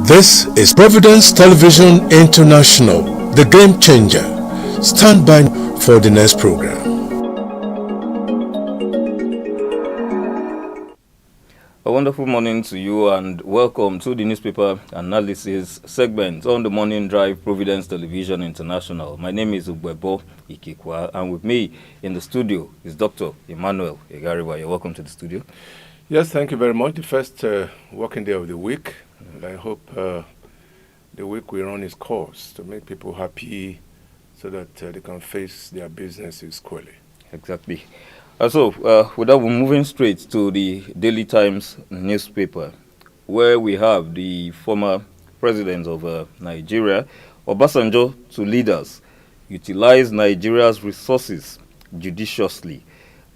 This is Providence Television International, the game changer. Stand by for the next program. A wonderful morning to you and welcome to the newspaper analysis segment on the Morning Drive Providence Television International. My name is Ugwebo Ikikwa, and with me in the studio is Dr. Emmanuel Egariwa. You're welcome to the studio. Yes, thank you very much. The first working day of the week. And I hope the week we run its course to make people happy so that they can face their businesses squarely. Exactly. So, with that, we're moving straight to the Daily Times newspaper, where we have the former president of Nigeria, Obasanjo, to leaders, utilize Nigeria's resources judiciously,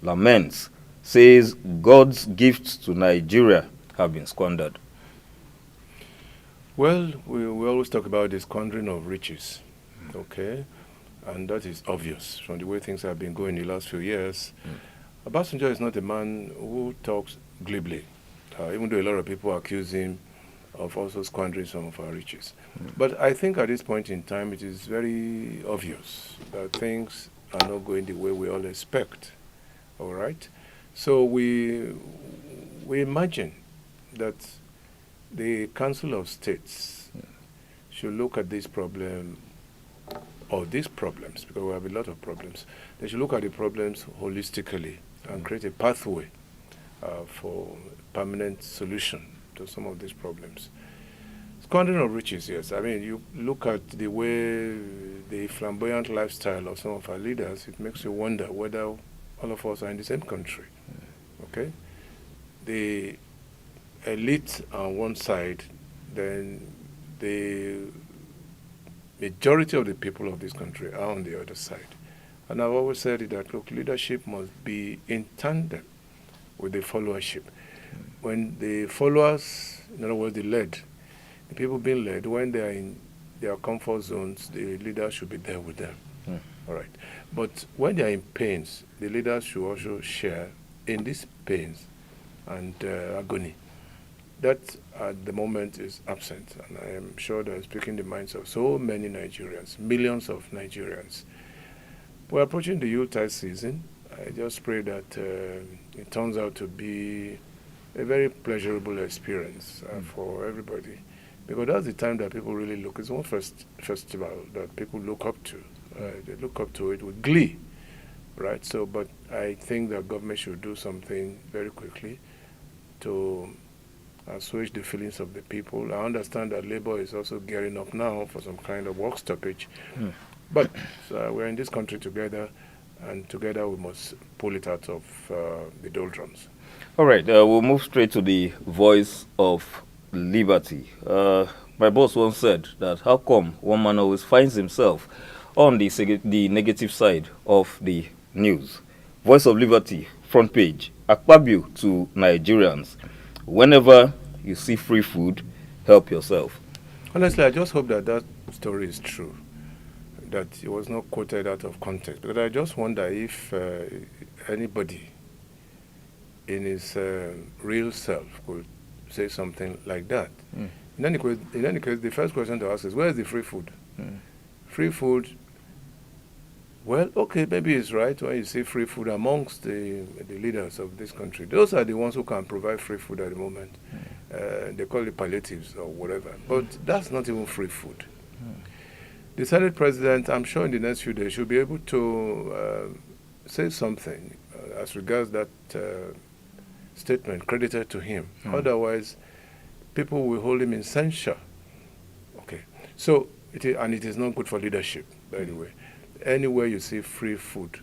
laments, says God's gifts to Nigeria have been squandered. Well, we always talk about the squandering of riches, okay? And that is obvious from the way things have been going in the last few years. Obasanjo is not a man who talks glibly, even though a lot of people accuse him of also squandering some of our riches. But I think at this point in time, it is very obvious that things are not going the way we all expect, all right? So we imagine that the Council of States should look at this problem, or these problems, because we have a lot of problems. They should look at the problems holistically and create a pathway for permanent solution to some of these problems. Squandering of riches, yes. I mean, you look at the way the flamboyant lifestyle of some of our leaders, it makes you wonder whether all of us are in the same country. Okay? The elite on one side, then the majority of the people of this country are on the other side. And I've always said that, look, leadership must be in tandem with the followership. When the followers, in other words, the people being led, when they are in their comfort zones, the leader should be there with them. All right. But when they are in pains, the leaders should also share in these pains and agony. That at the moment is absent, and I am sure that it's speaking the minds of so many Nigerians, millions of Nigerians. We're approaching the Yuletide season. I just pray that it turns out to be a very pleasurable experience for everybody, because that's the time that people really look. It's one festival that people look up to. They look up to it with glee, right? So, but I think that government should do something very quickly to assuage the feelings of the people. I understand that Labour is also gearing up now for some kind of work stoppage. But we're in this country together, and together we must pull it out of the doldrums. All right, we'll move straight to the voice of liberty. My boss once said that how come one man always finds himself on the negative side of the news? Voice of liberty, front page, Akpabio to Nigerians. Whenever you see free food, help yourself. Honestly, I just hope that that story is true, that it was not quoted out of context. Because I just wonder if anybody in his real self could say something like that. In any case, the first question to ask is, where is the free food? Free food, well, okay, maybe it's right when you say free food amongst the leaders of this country. Those are the ones who can provide free food at the moment. They call it palliatives or whatever. But that's not even free food. The Senate President, I'm sure in the next few days, should be able to say something as regards that statement credited to him. Otherwise, people will hold him in censure. Okay. So, it is not good for leadership, by the way. Anywhere you see free food,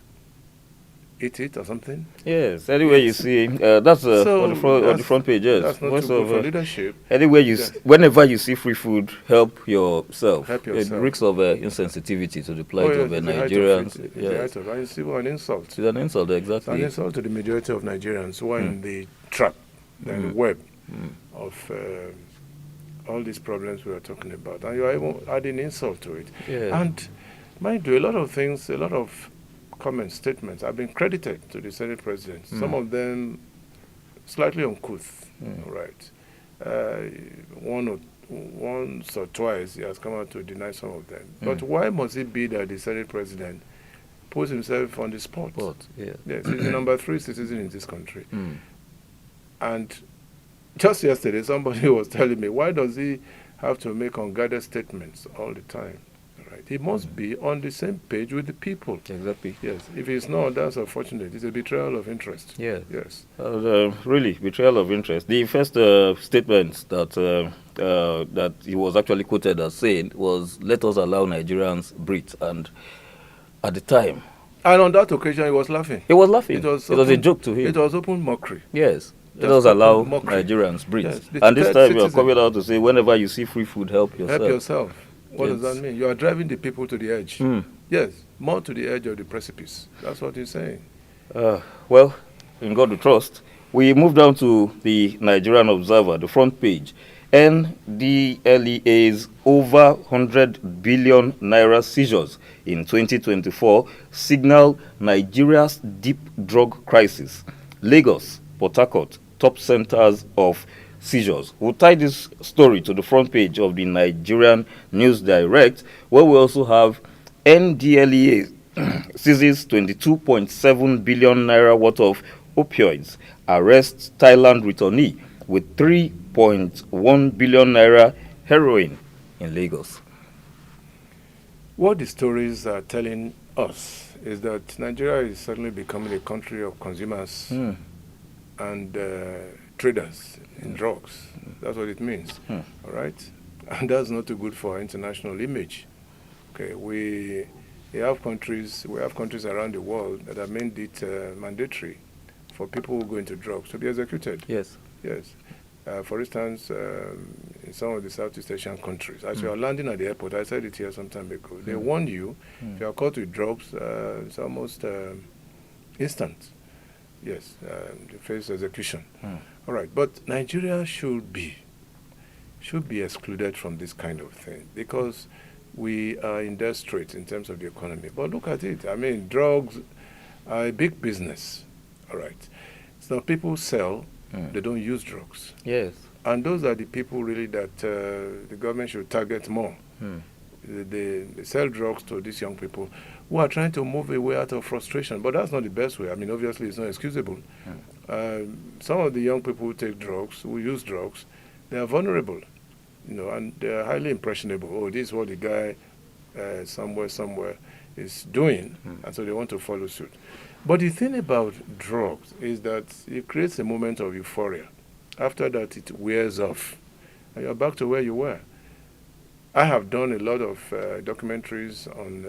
eat it or something. Yes, anywhere you see, that's on the front page. Yes, that's not too good for leadership. Anywhere whenever you see free food, help yourself. Help yourself. It risks of insensitivity to the plight of Nigerians. It's an insult. It's an insult, exactly. It's an insult to the majority of Nigerians who are in the trap, the web of all these problems we are talking about, and you are even adding insult to it. Yeah. And mind you, a lot of things, a lot of comments, statements have been credited to the Senate President. Some of them slightly uncouth, right? One once or twice he has come out to deny some of them. But why must it be that the Senate president puts himself on the spot? Yeah. Yes, he's the number 3 citizen in this country. And just yesterday, somebody was telling me, why does he have to make unguarded statements all the time? Right? He must be on the same page with the people. Exactly. Yes. If he's not, that's unfortunate. It's a betrayal of interest. Yeah. Yes. Really, betrayal of interest. The first statement that he was actually quoted as saying was, "Let us allow Nigerians breathe." And at the time, and on that occasion, he was laughing. He was laughing. It was a joke to him. It was open mockery. Yes. Let us allow Nigerians breathe. Yes, and this time you are coming out to say, whenever you see free food, help yourself. Help yourself. What does that mean? You are driving the people to the edge. Yes, more to the edge of the precipice. That's what he's saying. Well, in God we trust. We move down to the Nigerian Observer, the front page. NDLEA's over 100 billion naira seizures in 2024 signal Nigeria's deep drug crisis. Lagos, Port Harcourt, top centers of seizures. We'll tie this story to the front page of the Nigerian News Direct, where we also have NDLEA seizes 22.7 billion naira worth of opioids, arrests Thailand returnee with 3.1 billion naira heroin in Lagos. What the stories are telling us is that Nigeria is suddenly becoming a country of consumers and traders in drugs. That's what it means. All right? And that's not too good for our international image. Okay, we have countries around the world that have made it mandatory for people who go into drugs to be executed. Yes. Yes. For instance, in some of the Southeast Asian countries, as you are landing at the airport, I said it here some time ago, they warn you, if you are caught with drugs, it's almost instant. Yes, you face execution. All right, but Nigeria should be excluded from this kind of thing because we are in dire straits in terms of the economy. But look at it. I mean, drugs are a big business. All right. So people sell, they don't use drugs. Yes. And those are the people really that the government should target more. They sell drugs to these young people who are trying to move away out of frustration. But that's not the best way. I mean, obviously, it's not excusable. Some of the young people who take drugs, who use drugs, they are vulnerable, and they are highly impressionable. Oh, this is what the guy somewhere is doing, and so they want to follow suit. But the thing about drugs is that it creates a moment of euphoria. After that, it wears off, and you're back to where you were. I have done a lot of documentaries on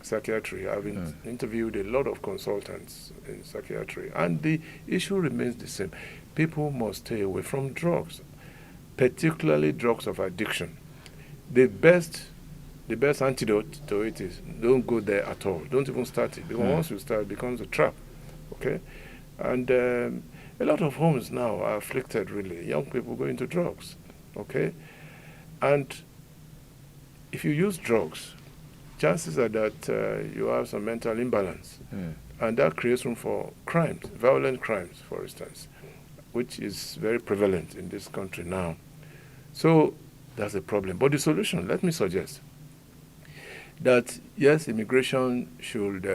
psychiatry. I've interviewed a lot of consultants in psychiatry, and the issue remains the same. People must stay away from drugs, particularly drugs of addiction. The best antidote to it is don't go there at all. Don't even start it, because once you start, it becomes a trap. Okay, and a lot of homes now are afflicted. Really, young people go into drugs. Okay, and if you use drugs, chances are that you have some mental imbalance, and that creates room for crimes, violent crimes, for instance, which is very prevalent in this country now. So that's a problem. But the solution, let me suggest that, yes, immigration should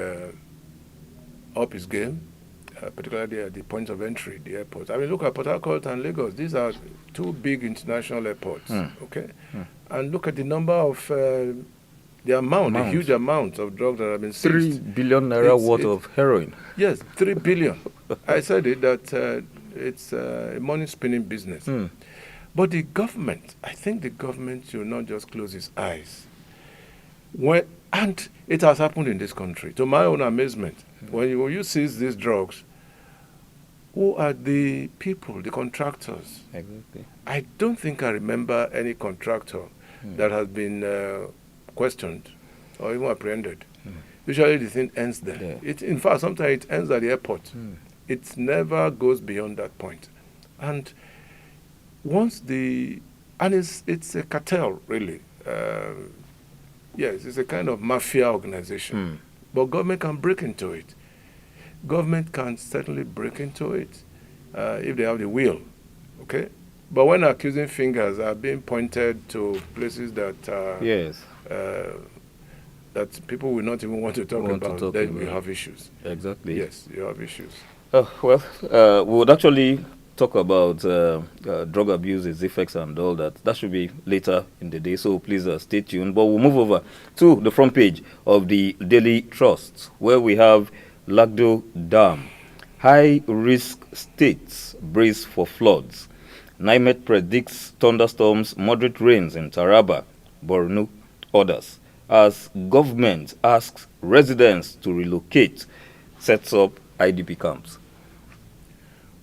up its game, particularly at the point of entry, the airports. I mean, look at Port Harcourt and Lagos. These are two big international airports, okay? And look at the number of, the huge amount of drugs that have been seized. 3 billion naira worth of heroin. Yes, 3 billion. I said it, that it's a money-spinning business. But the government, I think the government should not just close its eyes. And it has happened in this country. To my own amazement, when you seize these drugs, who are the people, the contractors? Exactly. I don't think I remember any contractor that has been questioned or even apprehended. Usually the thing ends there. Yeah. In fact, sometimes it ends at the airport. It never goes beyond that point. And once it's a cartel, really. Yes, it's a kind of mafia organization. But government can break into it. Government can certainly break into it if they have the will, okay? But when accusing fingers are being pointed to places that Yes. that people will not even want to talk about, then we have issues. Exactly. Yes, you have issues. Well, we would actually talk about drug abuse, its effects, and all that. That should be later in the day, so please stay tuned. But we'll move over to the front page of the Daily Trust, where we have Lagdo Dam. High-risk states brace for floods. NIMET predicts thunderstorms, moderate rains in Taraba, Borno, others. As government asks residents to relocate, sets up IDP camps.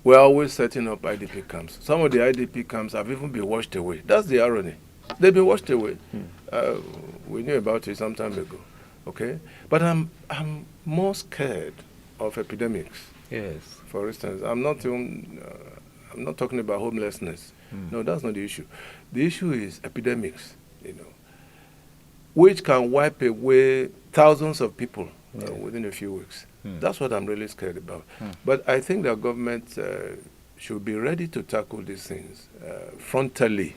We're always setting up IDP camps. Some of the IDP camps have even been washed away. That's the irony. They've been washed away. We knew about it some time ago. Okay? But I'm more scared of epidemics. Yes. For instance, I'm not talking about homelessness. No, that's not the issue. The issue is epidemics, which can wipe away thousands of people within a few weeks. That's what I'm really scared about. But I think that government should be ready to tackle these things frontally.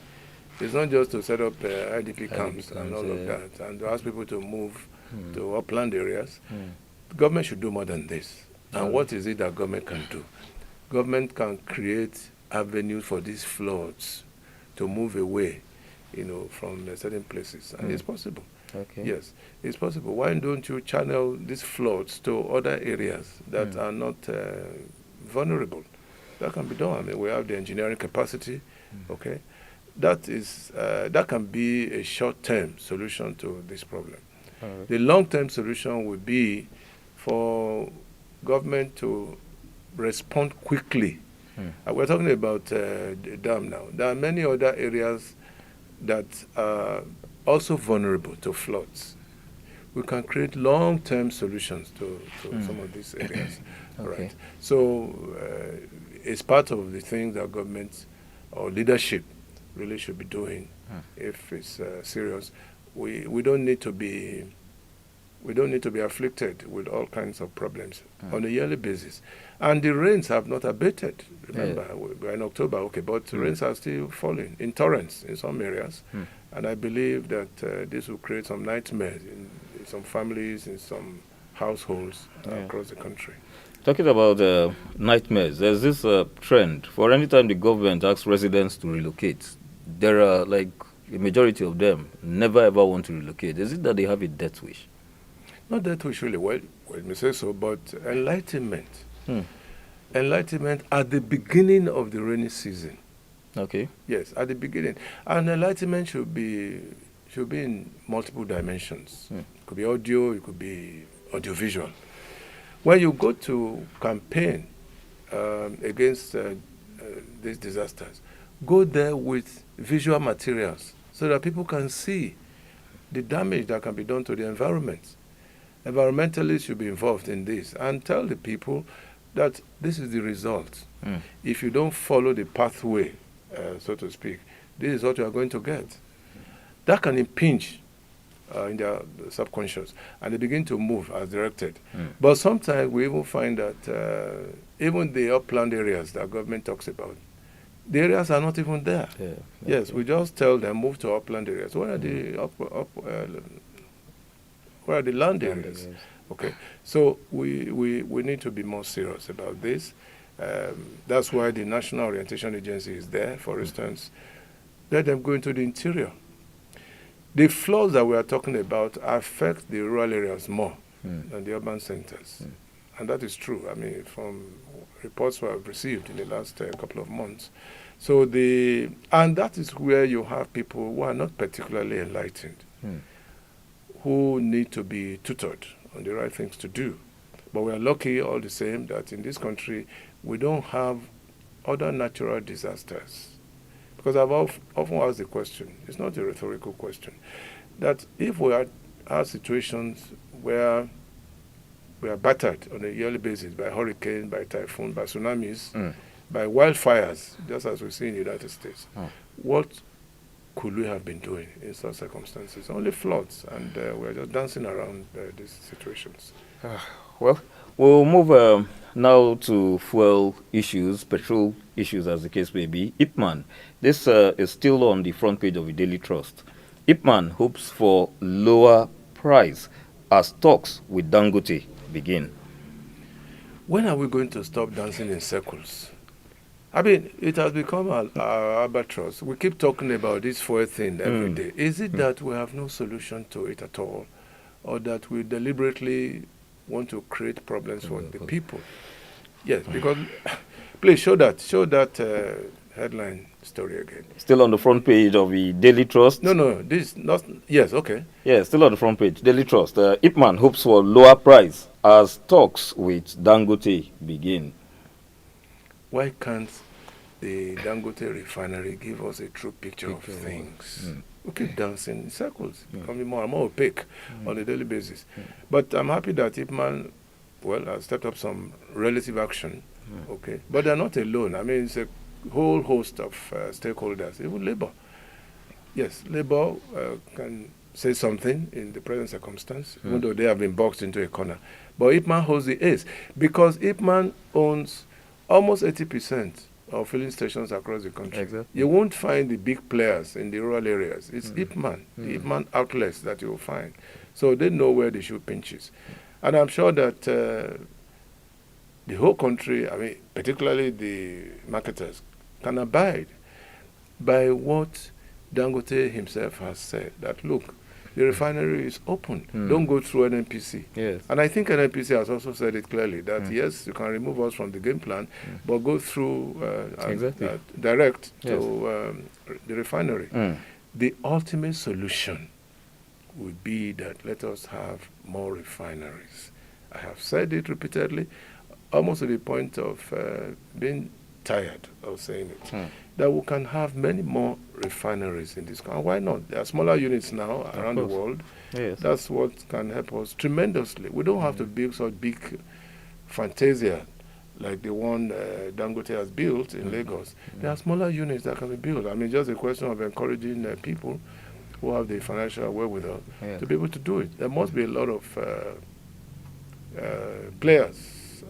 It's not just to set up IDP camps and all of that and to ask people to move to upland areas. The government should do more than this. And what is it that government can do? Government can create avenues for these floods to move away, from certain places. And it's possible. Okay. Yes, it's possible. Why don't you channel these floods to other areas that are not vulnerable? That can be done. I mean, we have the engineering capacity, okay? That can be a short-term solution to this problem. Right. The long-term solution would be for government to respond quickly. We're talking about the dam now. There are many other areas that are also vulnerable to floods. We can create long-term solutions to some of these areas. Okay. Right. So it's part of the things that government or leadership really should be doing if it's serious. We don't need to be afflicted with all kinds of problems on a yearly basis. And the rains have not abated. Remember, we're in October, okay, but rains are still falling in torrents in some areas. And I believe that this will create some nightmares in some families, in some households across the country. Talking about nightmares, there's this trend. For any time the government asks residents to relocate, there are like a majority of them never ever want to relocate. Is it that they have a death wish? Not death wish really, well, you may say so, but enlightenment. Enlightenment at the beginning of the rainy season. Okay. Yes, at the beginning. And enlightenment should be in multiple dimensions. It could be audio, it could be audiovisual. When you go to campaign against these disasters, go there with visual materials so that people can see the damage that can be done to the environment. Environmentalists should be involved in this and tell the people that this is the result. If you don't follow the pathway, so to speak, this is what you are going to get. That can impinge in their subconscious, and they begin to move as directed. But sometimes we even find that even the upland areas that government talks about, the areas are not even there. Yes, we just tell them move to upland areas. Where are the where are the land areas? Okay, so we need to be more serious about this. That's why the National Orientation Agency is there, for instance. Let them go into the interior. The floods that we are talking about affect the rural areas more than the urban centers. And that is true, I mean, from reports we have received in the last couple of months. So and that is where you have people who are not particularly enlightened, who need to be tutored on the right things to do. But we are lucky all the same that in this country we don't have other natural disasters. Because I've often asked the question, it's not a rhetorical question, that if we have situations where we are battered on a yearly basis by hurricane, by typhoon, by tsunamis, by wildfires, just as we see in the United States, what could we have been doing in such circumstances? Only floods, and we're just dancing around these situations. Well, We'll move now to fuel issues, petrol issues, as the case may be. Ipman, this is still on the front page of the Daily Trust. Ipman hopes for lower price as talks with Dangote begin. When are we going to stop dancing in circles? I mean, it has become our albatross. We keep talking about this fuel thing every day. Is it that we have no solution to it at all, or that we deliberately want to create problems for the people? Yes, because please show that headline story again. Still on the front page of the Daily Trust. No, this not. Yes, okay. Yeah, still on the front page. Daily Trust. Ipman hopes for lower price as talks with Dangote begin. Why can't the Dangote refinery give us a true picture of things? We keep dancing in circles, becoming more and more opaque on a daily basis. But I'm happy that Ipman, has stepped up some relative action. Okay, but they're not alone. I mean, it's a whole host of stakeholders, even Labour. Yes, Labour can say something in the present circumstance, even though they have been boxed into a corner. But Ipman holds the ace because Ipman owns almost 80% of filling stations across the country. Exactly. You won't find the big players in the rural areas. It's Ipman, the Ipman outlets that you will find. So they know where the shoe pinches. And I'm sure that the whole country, I mean, particularly the marketers, can abide by what Dangote himself has said, that look, the refinery is open. Don't go through NNPC. Yes. And I think NNPC has also said it clearly that yes, you can remove us from the game plan, but go through direct to the refinery. The ultimate solution would be that let us have more refineries. I have said it repeatedly, almost to the point of being tired of saying it, that we can have many more refineries in this country. Why not? There are smaller units now around the world. Yes. That's what can help us tremendously. We don't have to build such big fantasia like the one Dangote has built in Lagos. There are smaller units that can be built. I mean, just a question of encouraging people who have the financial wherewithal to be able to do it. There must be a lot of players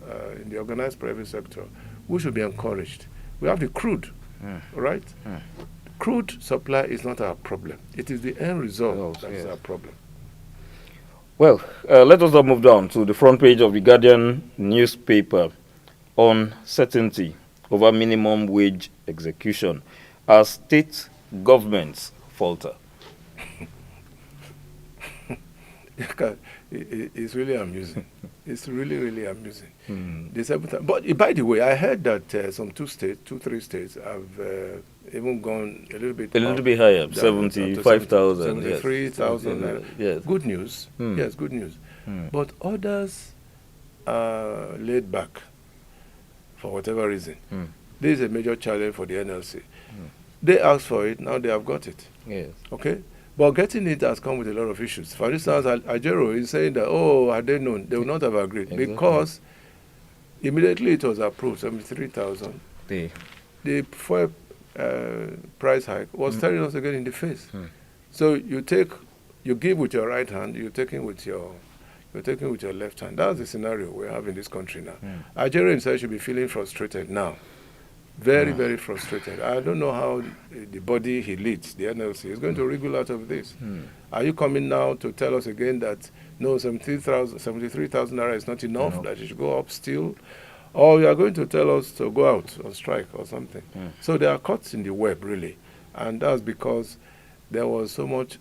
in the organized private sector who should be encouraged. We have the crude, right? Crude supply is not our problem. It is the end result that is our problem. Well, let us now move down to the front page of the Guardian newspaper on certainty over minimum wage execution as state governments falter. It's really amusing. It's really, really amusing. But by the way, I heard that some 3 states have even gone a little bit higher, 75,000, 73,000. Yes. Good news. Yes, good news. But others are laid back for whatever reason. This is a major challenge for the NLC. They asked for it, now they have got it. Yes. Okay? But getting it has come with a lot of issues. For instance, Ajero is saying that, had they known, they would not have agreed. Because immediately it was approved, 73,000. The fuel price hike was staring us again in the face. So you give with your right hand, you're taking with your left hand. That's the scenario we have in this country now. Ajero himself should be feeling frustrated now. Very, very frustrated. I don't know how the body he leads, the NLC, is going to wriggle out of this. Are you coming now to tell us again that, no, 73,000 naira is not enough, that it should go up still? Or you are going to tell us to go out on strike or something? So there are cuts in the web, really. And that's because there was so much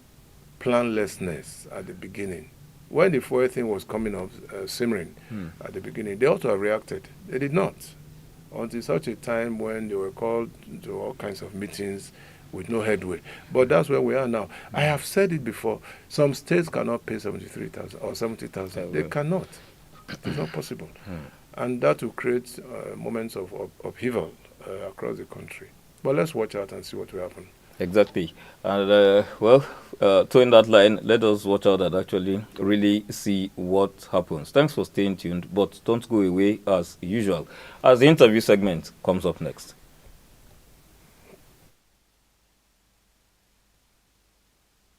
planlessness at the beginning. When the fuel thing was coming up, simmering at the beginning, they ought to have reacted. They did not. Until such a time when they were called to all kinds of meetings with no headway. But that's where we are now. I have said it before. Some states cannot pay 73,000 or 70,000. They cannot. It's not possible. And that will create moments of upheaval across the country. But let's watch out and see what will happen. Exactly. And, towing that line, let us watch out and actually really see what happens. Thanks for staying tuned, but don't go away as usual, as the interview segment comes up next.